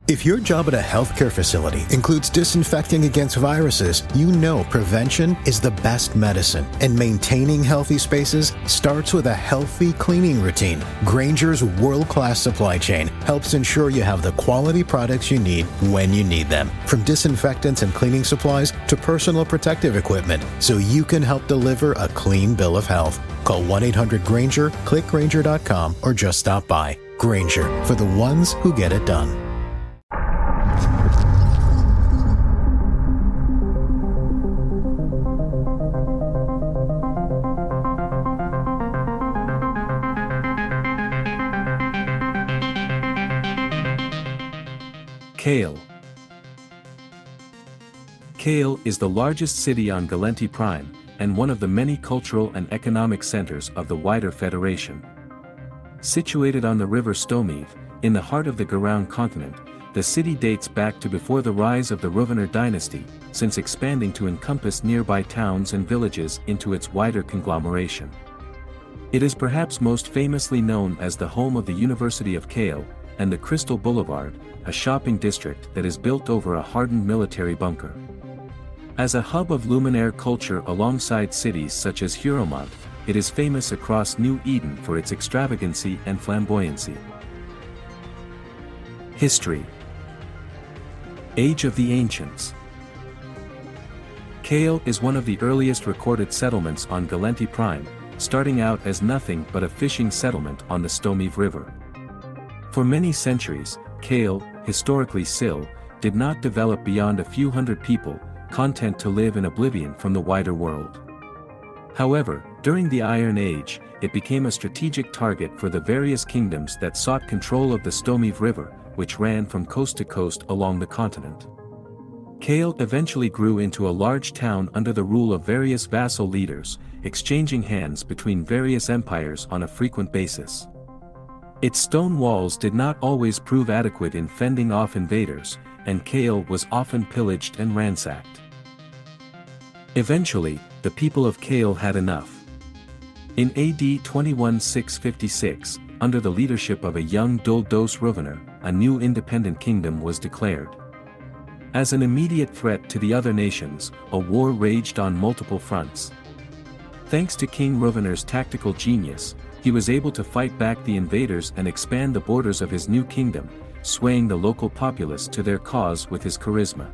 If your job at a healthcare facility includes disinfecting against viruses, you know prevention is the best medicine, and maintaining healthy spaces starts with a healthy cleaning routine. Grainger's world-class supply chain helps ensure you have the quality products you need when you need them, from disinfectants and cleaning supplies to personal protective equipment, so you can help deliver a clean bill of health. Call 1-800-GRAINGER, click Grainger.com, or just stop by. Grainger, for the ones who get it done. Caille. Caille is the largest city on Galenti Prime, and one of the many cultural and economic centers of the wider federation. Situated on the river Stomiv, in the heart of the Garoun continent, the city dates back to before the rise of the Rouvener dynasty, since expanding to encompass nearby towns and villages into its wider conglomeration. It is perhaps most famously known as the home of the University of Caille, and the Crystal Boulevard, a shopping district that is built over a hardened military bunker. As a hub of luminaire culture alongside cities such as Huromont, it is famous across New Eden for its extravagancy and flamboyancy. History. Age of the Ancients. Caille is one of the earliest recorded settlements on Galenti Prime, starting out as nothing but a fishing settlement on the Stomiv River. For many centuries, Caille, historically Sil, did not develop beyond a few hundred people, content to live in oblivion from the wider world. However, during the Iron Age, it became a strategic target for the various kingdoms that sought control of the Stomiv River, which ran from coast to coast along the continent. Caille eventually grew into a large town under the rule of various vassal leaders, exchanging hands between various empires on a frequent basis. Its stone walls did not always prove adequate in fending off invaders, and Caille was often pillaged and ransacked. Eventually, the people of Caille had enough. In AD 21656, under the leadership of a young Dul Dos Rouvener, a new independent kingdom was declared. As an immediate threat to the other nations, a war raged on multiple fronts. Thanks to King Rouvener's tactical genius, he was able to fight back the invaders and expand the borders of his new kingdom, swaying the local populace to their cause with his charisma.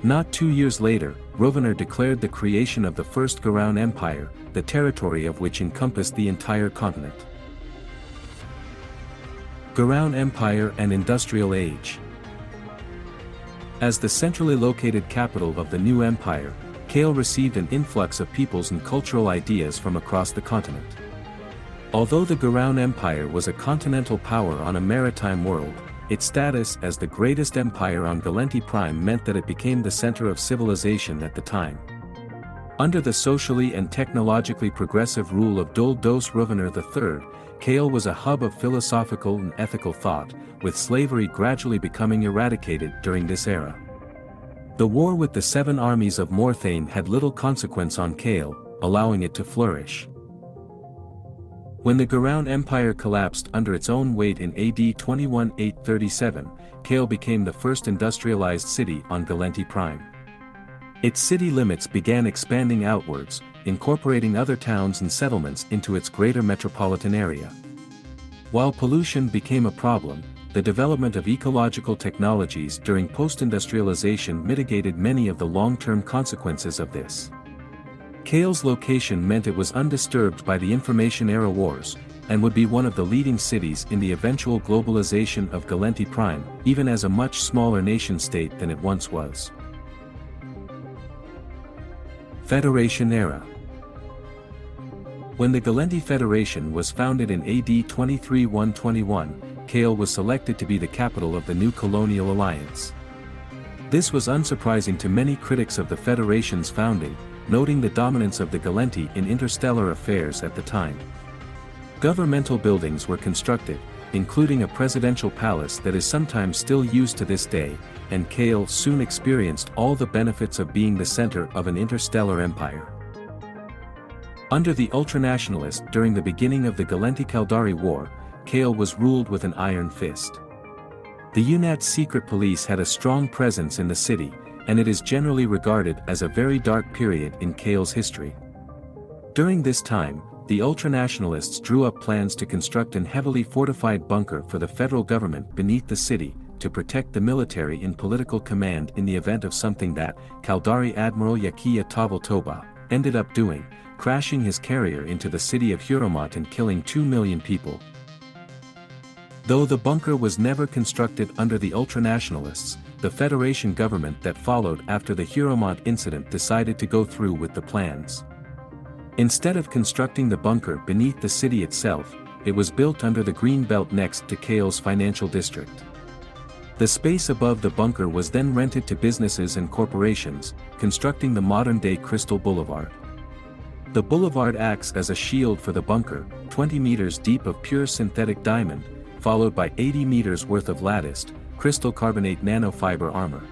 Not 2 years later, Rouvener declared the creation of the First Garoun Empire, the territory of which encompassed the entire continent. Garoun Empire and Industrial Age. As the centrally located capital of the new empire, Caille received an influx of peoples and cultural ideas from across the continent. Although the Garoun Empire was a continental power on a maritime world, its status as the greatest empire on Galenti Prime meant that it became the center of civilization at the time. Under the socially and technologically progressive rule of Dul Dos Rouvener III, Caille was a hub of philosophical and ethical thought, with slavery gradually becoming eradicated during this era. The war with the Seven Armies of Morthane had little consequence on Caille, allowing it to flourish. When the Garoun Empire collapsed under its own weight in AD 21837, Caille became the first industrialized city on Galenti Prime. Its city limits began expanding outwards, incorporating other towns and settlements into its greater metropolitan area. While pollution became a problem, the development of ecological technologies during post-industrialization mitigated many of the long-term consequences of this. Caille's location meant it was undisturbed by the Information-era wars, and would be one of the leading cities in the eventual globalization of Galenti Prime, even as a much smaller nation-state than it once was. Federation era. When the Galenti Federation was founded in AD 23121, Caille was selected to be the capital of the new colonial alliance. This was unsurprising to many critics of the Federation's founding, noting the dominance of the Galenti in interstellar affairs at the time. Governmental buildings were constructed, including a presidential palace that is sometimes still used to this day, and Caille soon experienced all the benefits of being the center of an interstellar empire. Under the ultranationalists during the beginning of the Galenti-Caldari War, Caille was ruled with an iron fist. The UNAT's secret police had a strong presence in the city, and it is generally regarded as a very dark period in Caille's history. During this time, the ultranationalists drew up plans to construct an heavily fortified bunker for the federal government beneath the city, to protect the military in political command in the event of something that Caldari Admiral Yakiya Toba ended up doing, crashing his carrier into the city of Huromat and killing 2 million people. Though the bunker was never constructed under the ultranationalists, the Federation government that followed after the Huromat incident decided to go through with the plans. Instead of constructing the bunker beneath the city itself, it was built under the green belt next to Caille's financial district. The space above the bunker was then rented to businesses and corporations, constructing the modern-day Crystal Boulevard. The boulevard acts as a shield for the bunker, 20 meters deep of pure synthetic diamond, followed by 80 meters worth of latticed, crystal carbonate nanofiber armor.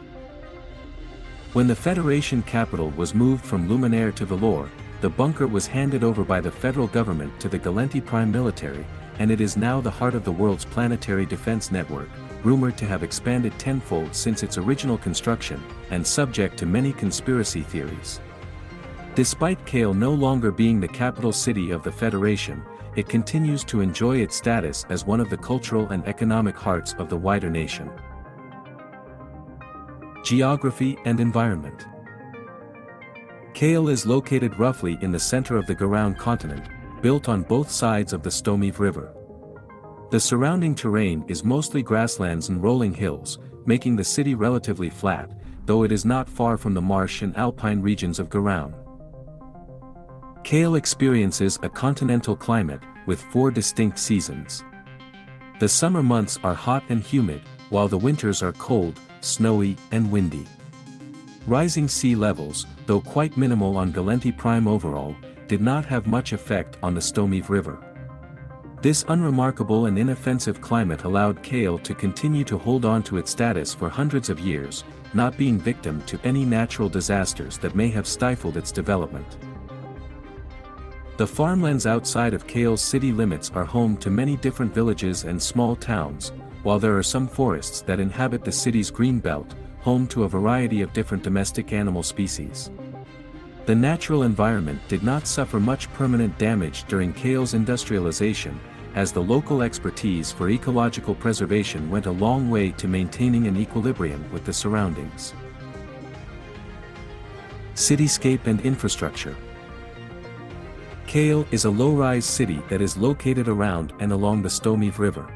When the Federation capital was moved from Luminaire to Vellore, the bunker was handed over by the federal government to the Galenti Prime military, and it is now the heart of the world's planetary defense network, rumored to have expanded tenfold since its original construction, and subject to many conspiracy theories. Despite Caille no longer being the capital city of the Federation, it continues to enjoy its status as one of the cultural and economic hearts of the wider nation. Geography and environment. Caille is located roughly in the center of the Garonne continent, built on both sides of the Stomive River. The surrounding terrain is mostly grasslands and rolling hills, making the city relatively flat, though it is not far from the marsh and alpine regions of Garonne. Caille experiences a continental climate, with 4 distinct seasons. The summer months are hot and humid, while the winters are cold, snowy, and windy. Rising sea levels, though quite minimal on Galenti Prime overall, did not have much effect on the Stomive River. This unremarkable and inoffensive climate allowed Caille to continue to hold on to its status for hundreds of years, not being victim to any natural disasters that may have stifled its development. The farmlands outside of Caille's city limits are home to many different villages and small towns, while there are some forests that inhabit the city's green belt, home to a variety of different domestic animal species. The natural environment did not suffer much permanent damage during Caille's industrialization, as the local expertise for ecological preservation went a long way to maintaining an equilibrium with the surroundings. Cityscape and infrastructure. Caille is a low-rise city that is located around and along the Stomive River.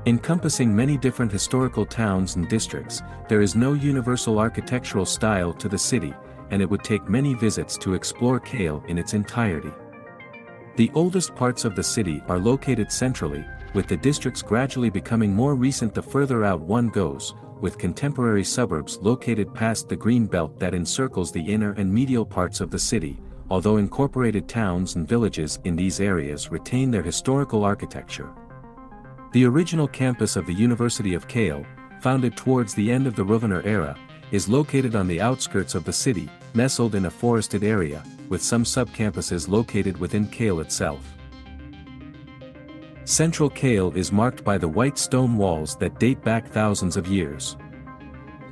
Encompassing many different historical towns and districts, there is no universal architectural style to the city, and it would take many visits to explore Caille in its entirety. The oldest parts of the city are located centrally, with the districts gradually becoming more recent the further out one goes, with contemporary suburbs located past the green belt that encircles the inner and medial parts of the city, although incorporated towns and villages in these areas retain their historical architecture. The original campus of the University of Caille, founded towards the end of the Rouvener era, is located on the outskirts of the city, nestled in a forested area, with some sub-campuses located within Caille itself. Central Caille is marked by the white stone walls that date back thousands of years.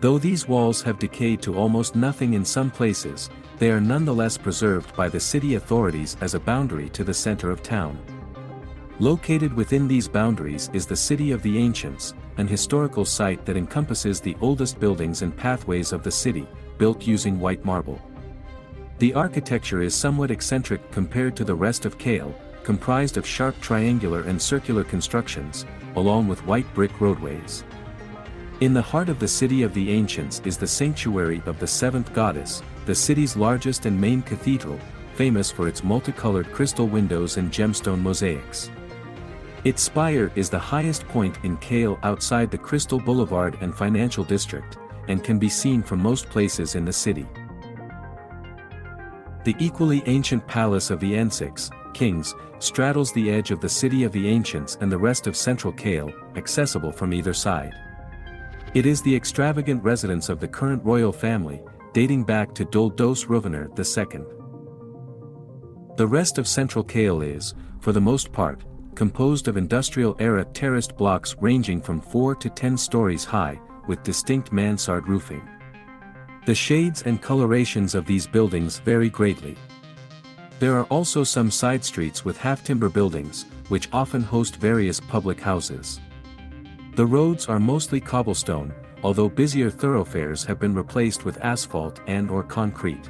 Though these walls have decayed to almost nothing in some places, they are nonetheless preserved by the city authorities as a boundary to the center of town. Located within these boundaries is the City of the Ancients, an historical site that encompasses the oldest buildings and pathways of the city, built using white marble. The architecture is somewhat eccentric compared to the rest of Caille, comprised of sharp triangular and circular constructions, along with white brick roadways. In the heart of the City of the Ancients is the sanctuary of the Seventh Goddess, the city's largest and main cathedral, famous for its multicolored crystal windows and gemstone mosaics. Its spire is the highest point in Caille outside the Crystal Boulevard and Financial District, and can be seen from most places in the city. The equally ancient palace of the N6 Kings straddles the edge of the City of the Ancients and the rest of central Caille, accessible from either side. It is the extravagant residence of the current royal family, dating back to Dol dos Rouvener II. The rest of central Caille is, for the most part, composed of industrial-era terraced blocks ranging from 4 to 10 stories high, with distinct mansard roofing. The shades and colorations of these buildings vary greatly. There are also some side streets with half-timber buildings, which often host various public houses. The roads are mostly cobblestone, although busier thoroughfares have been replaced with asphalt and/or concrete.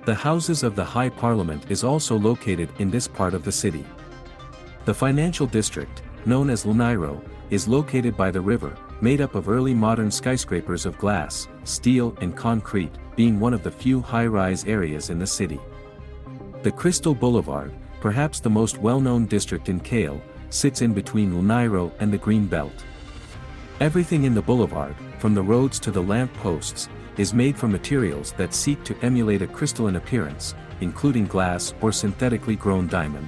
The Houses of the High Parliament is also located in this part of the city. The financial district, known as Lnairo, is located by the river, made up of early modern skyscrapers of glass, steel and concrete, being one of the few high-rise areas in the city. The Crystal Boulevard, perhaps the most well-known district in Caille, sits in between Lnairo and the Green Belt. Everything in the boulevard, from the roads to the lamp posts, is made from materials that seek to emulate a crystalline appearance, including glass or synthetically grown diamond.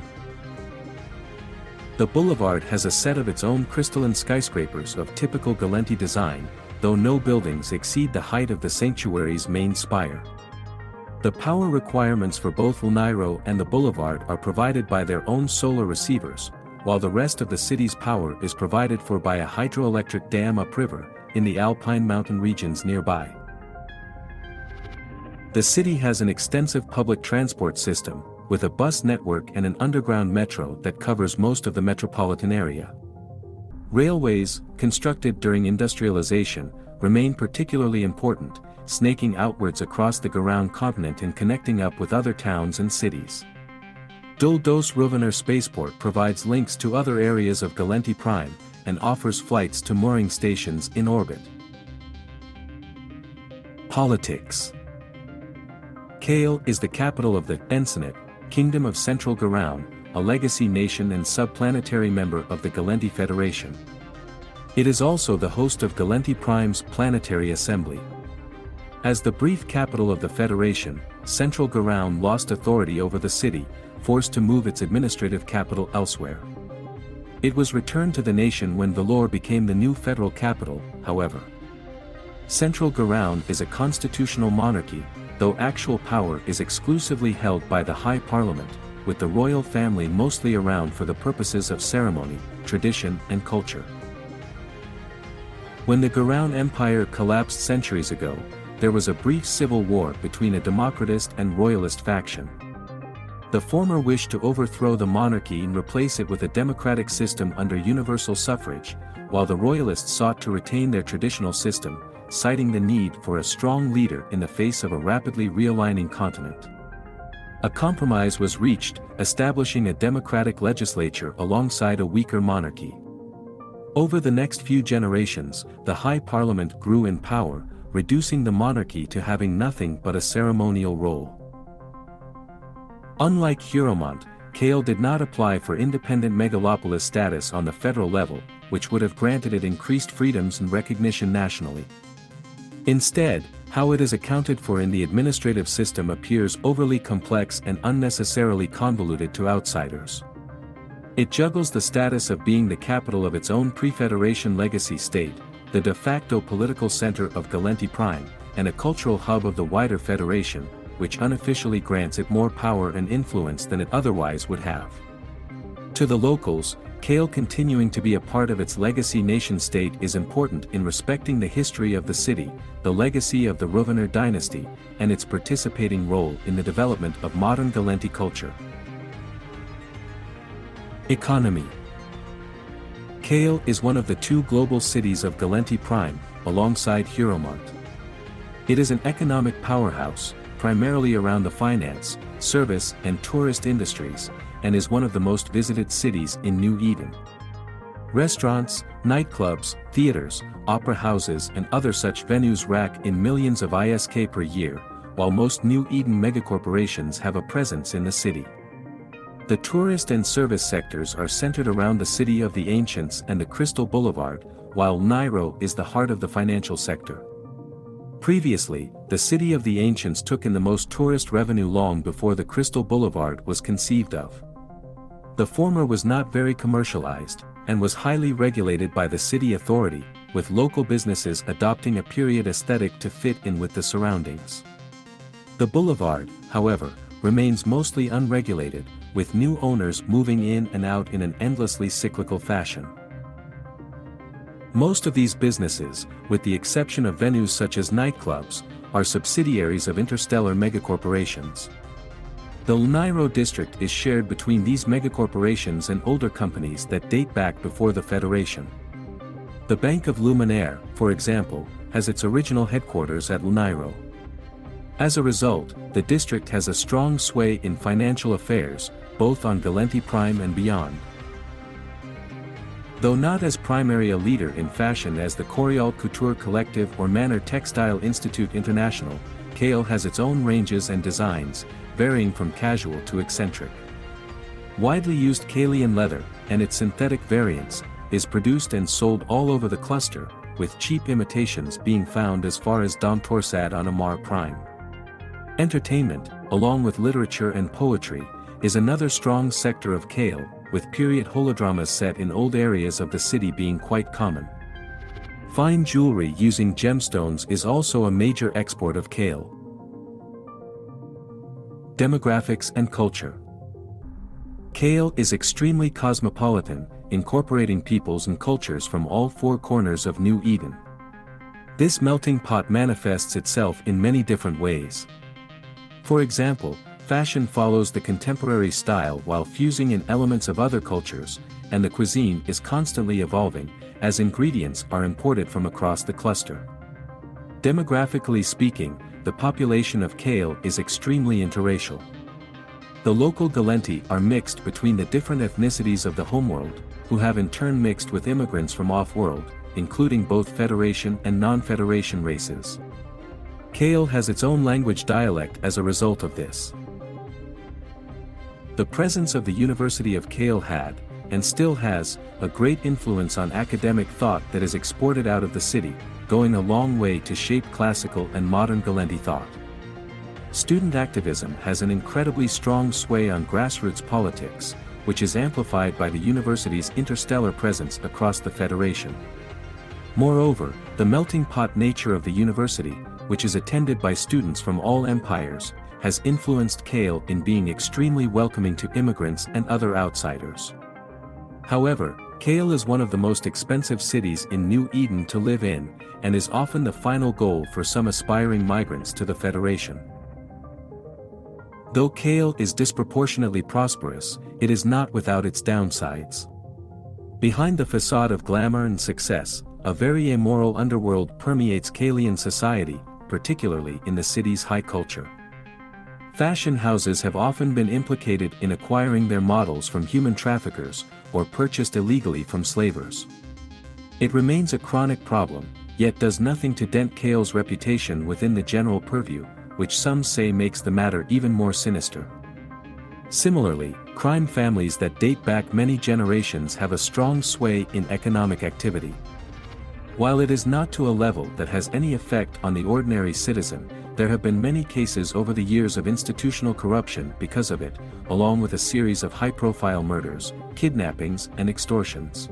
The boulevard has a set of its own crystalline skyscrapers of typical Galenti design, though no buildings exceed the height of the sanctuary's main spire. The power requirements for both Lnairo and the boulevard are provided by their own solar receivers, while the rest of the city's power is provided for by a hydroelectric dam upriver, in the alpine mountain regions nearby. The city has an extensive public transport system, with a bus network and an underground metro that covers most of the metropolitan area. Railways, constructed during industrialization, remain particularly important, snaking outwards across the Garoun continent and connecting up with other towns and cities. Dul dos Roviner Spaceport provides links to other areas of Galenti Prime, and offers flights to mooring stations in orbit. Politics. Caille is the capital of the Ensenate, Kingdom of Central Garoun, a legacy nation and subplanetary member of the Galenti Federation. It is also the host of Galenti Prime's Planetary Assembly. As the brief capital of the Federation, Central Garoun lost authority over the city, forced to move its administrative capital elsewhere. It was returned to the nation when Vellore became the new federal capital, however. Central Garoun is a constitutional monarchy, though actual power is exclusively held by the High Parliament, with the royal family mostly around for the purposes of ceremony, tradition and culture. When the Garoun Empire collapsed centuries ago, there was a brief civil war between a democratist and royalist faction. The former wished to overthrow the monarchy and replace it with a democratic system under universal suffrage, while the royalists sought to retain their traditional system, citing the need for a strong leader in the face of a rapidly realigning continent. A compromise was reached, establishing a democratic legislature alongside a weaker monarchy. Over the next few generations, the High Parliament grew in power, reducing the monarchy to having nothing but a ceremonial role. Unlike Huromont, Caille did not apply for independent megalopolis status on the federal level, which would have granted it increased freedoms and recognition nationally. Instead, how it is accounted for in the administrative system appears overly complex and unnecessarily convoluted to outsiders. It juggles the status of being the capital of its own pre-Federation legacy state, the de facto political center of Galenti Prime, and a cultural hub of the wider Federation, which unofficially grants it more power and influence than it otherwise would have. To the locals, Caille continuing to be a part of its legacy nation-state is important in respecting the history of the city, the legacy of the Roviner dynasty, and its participating role in the development of modern Galenti culture. Economy. Caille is one of the two global cities of Galenti Prime, alongside Huromont. It is an economic powerhouse, primarily around the finance, service and tourist industries, and is one of the most visited cities in New Eden. Restaurants, nightclubs, theaters, opera houses and other such venues rack in millions of ISK per year, while most New Eden megacorporations have a presence in the city. The tourist and service sectors are centered around the City of the Ancients and the Crystal Boulevard, while Lnairo is the heart of the financial sector. Previously, the City of the Ancients took in the most tourist revenue long before the Crystal Boulevard was conceived of. The former was not very commercialized, and was highly regulated by the city authority, with local businesses adopting a period aesthetic to fit in with the surroundings. The boulevard, however, remains mostly unregulated, with new owners moving in and out in an endlessly cyclical fashion. Most of these businesses, with the exception of venues such as nightclubs, are subsidiaries of interstellar megacorporations. The Lunairo district is shared between these megacorporations and older companies that date back before the Federation. The Bank of Luminaire, for example, has its original headquarters at Lunairo. As a result, the district has a strong sway in financial affairs, both on Galenti Prime and beyond. Though not as primary a leader in fashion as the Coriol Couture Collective or Manor Textile Institute International, Caille has its own ranges and designs, varying from casual to eccentric. Widely used Caillean leather, and its synthetic variants, is produced and sold all over the cluster, with cheap imitations being found as far as Dom Torsad on Amar Prime. Entertainment, along with literature and poetry, is another strong sector of Caille, with period holodramas set in old areas of the city being quite common. Fine jewelry using gemstones is also a major export of Caille. Demographics and culture. Caille is extremely cosmopolitan, incorporating peoples and cultures from all four corners of New Eden. This melting pot manifests itself in many different ways. For example, fashion follows the contemporary style while fusing in elements of other cultures, and the cuisine is constantly evolving, as ingredients are imported from across the cluster. Demographically speaking, the population of Caille is extremely interracial. The local Galenti are mixed between the different ethnicities of the homeworld, who have in turn mixed with immigrants from off-world, including both Federation and non-Federation races. Caille has its own language dialect as a result of this. The presence of the University of Caille had, and still has, a great influence on academic thought that is exported out of the city, going a long way to shape classical and modern Galenti thought. Student activism has an incredibly strong sway on grassroots politics, which is amplified by the university's interstellar presence across the Federation. Moreover, the melting pot nature of the university, which is attended by students from all empires, has influenced Caille in being extremely welcoming to immigrants and other outsiders. However, Caille is one of the most expensive cities in New Eden to live in, and is often the final goal for some aspiring migrants to the Federation. Though Caille is disproportionately prosperous, it is not without its downsides. Behind the facade of glamour and success, a very immoral underworld permeates Caillean society, particularly in the city's high culture. Fashion houses have often been implicated in acquiring their models from human traffickers, or purchased illegally from slavers. It remains a chronic problem, yet does nothing to dent Caille's reputation within the general purview, which some say makes the matter even more sinister. Similarly, crime families that date back many generations have a strong sway in economic activity. While it is not to a level that has any effect on the ordinary citizen, there have been many cases over the years of institutional corruption because of it, along with a series of high-profile murders, kidnappings, and extortions.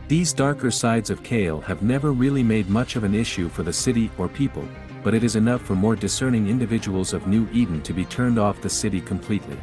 These darker sides of Caille have never really made much of an issue for the city or people, but it is enough for more discerning individuals of New Eden to be turned off the city completely.